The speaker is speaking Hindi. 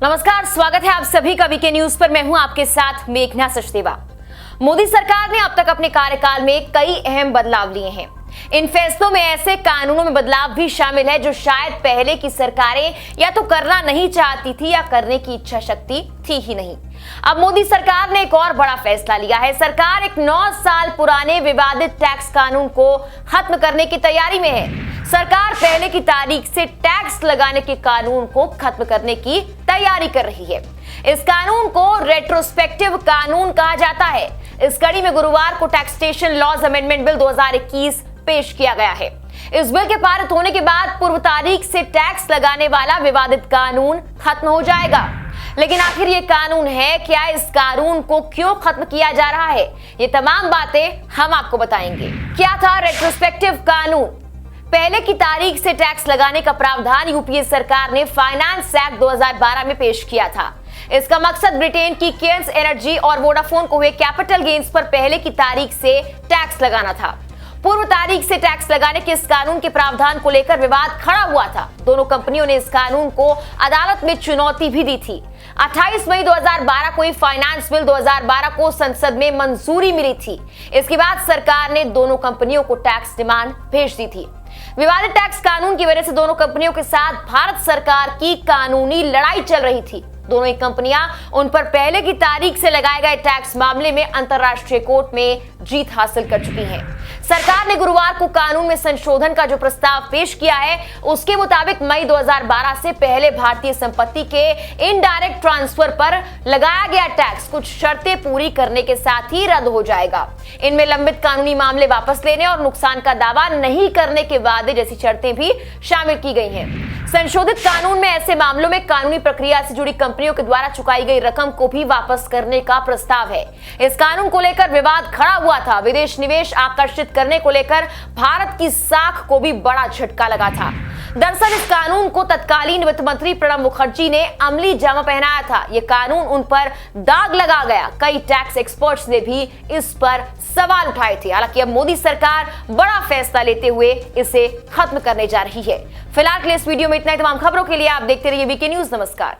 नमस्कार, स्वागत है आप सभी का वीके न्यूज पर। मैं हूं आपके साथ मेघना सचदेवा। मोदी सरकार ने अब तक अपने कार्यकाल में कई अहम बदलाव लिए हैं। इन फैसलों में ऐसे कानूनों में बदलाव भी शामिल है जो शायद पहले की सरकारें या तो करना नहीं चाहती थी या करने की इच्छा शक्ति थी ही नहीं। अब मोदी सरकार ने एक और बड़ा फैसला लिया है। सरकार एक 9 साल पुराने विवादित टैक्स कानून को खत्म करने की तैयारी में है। सरकार पहले की तारीख से टैक्स लगाने के कानून को खत्म करने की तैयारी कर रही है। इस कानून को रेट्रोस्पेक्टिव कानून कहा जाता है। इस कड़ी में गुरुवार को टैक्सेशन लॉज अमेंडमेंट बिल 2021 पेश किया गया है। इस बिल के पारित होने के बाद पूर्व तारीख से टैक्स लगाने वाला विवादित कानून खत्म हो जाएगा। लेकिन आखिर ये कानून है क्या? इस कानून को क्यों खत्म किया जा रहा है? ये तमाम बातें हम आपको बताएंगे। क्या था रेट्रोस्पेक्टिव कानून? पहले की तारीख से टैक्स लगाने का प्रावधान यूपीए सरकार ने फाइनेंस एक्ट 2012 में पेश किया था। इसका मकसद ब्रिटेन की केयर्स एनर्जी और वोडाफोन को हुए कैपिटल गेन्स पर पहले की तारीख से टैक्स लगाना था। पूर्व तारीख से टैक्स लगाने के इस कानून के प्रावधान को लेकर विवाद खड़ा हुआ था। दोनों कंपनियों ने इस कानून को अदालत में चुनौती भी दी थी। 28 मई 2012 को ही फाइनेंस बिल 2012 को संसद में मंजूरी मिली थी। इसके बाद सरकार ने दोनों कंपनियों को टैक्स डिमांड भेज दी थी। विवादित टैक्स कानून की वजह से दोनों कंपनियों के साथ भारत सरकार की कानूनी लड़ाई चल रही थी। दोनों ही कंपनियां उन पर पहले की तारीख से लगाए गए टैक्स मामले में अंतर्राष्ट्रीय कोर्ट में जीत हासिल कर चुकी हैं। सरकार ने गुरुवार को कानून में संशोधन का जो प्रस्ताव पेश किया है, उसके मुताबिक मई 2012 से पहले भारतीय संपत्ति के इनडायरेक्ट ट्रांसफर पर लगाया गया टैक्स कुछ शर्तें पूरी करने के साथ ही रद्द हो जाएगा। इनमें लंबित कानूनी मामले वापस लेने और नुकसान का दावा नहीं करने के वादे जैसी शर्तें भी शामिल की गई हैं। संशोधित कानून में ऐसे मामलों में कानूनी प्रक्रिया से जुड़ी कंपनियों के द्वारा चुकाई गई रकम को भी वापस करने का प्रस्ताव है। इस कानून को लेकर विवाद खड़ा हुआ था। विदेश निवेश आकर्षित करने को लेकर भारत की साख को भी बड़ा झटका लगा था। दरअसल इस कानून को तत्कालीन वित्त मंत्री प्रणब मुखर्जी ने अमली जामा पहनाया था। यह कानून उन पर दाग लगा गया। कई टैक्स एक्सपर्ट्स ने भी इस पर सवाल उठाए थे। हालांकि अब मोदी सरकार बड़ा फैसला लेते हुए इसे खत्म करने जा रही है। फिलहाल के लिए इस वीडियो में इतना ही। तमाम खबरों के लिए आप देखते रहिए वीके न्यूज। नमस्कार।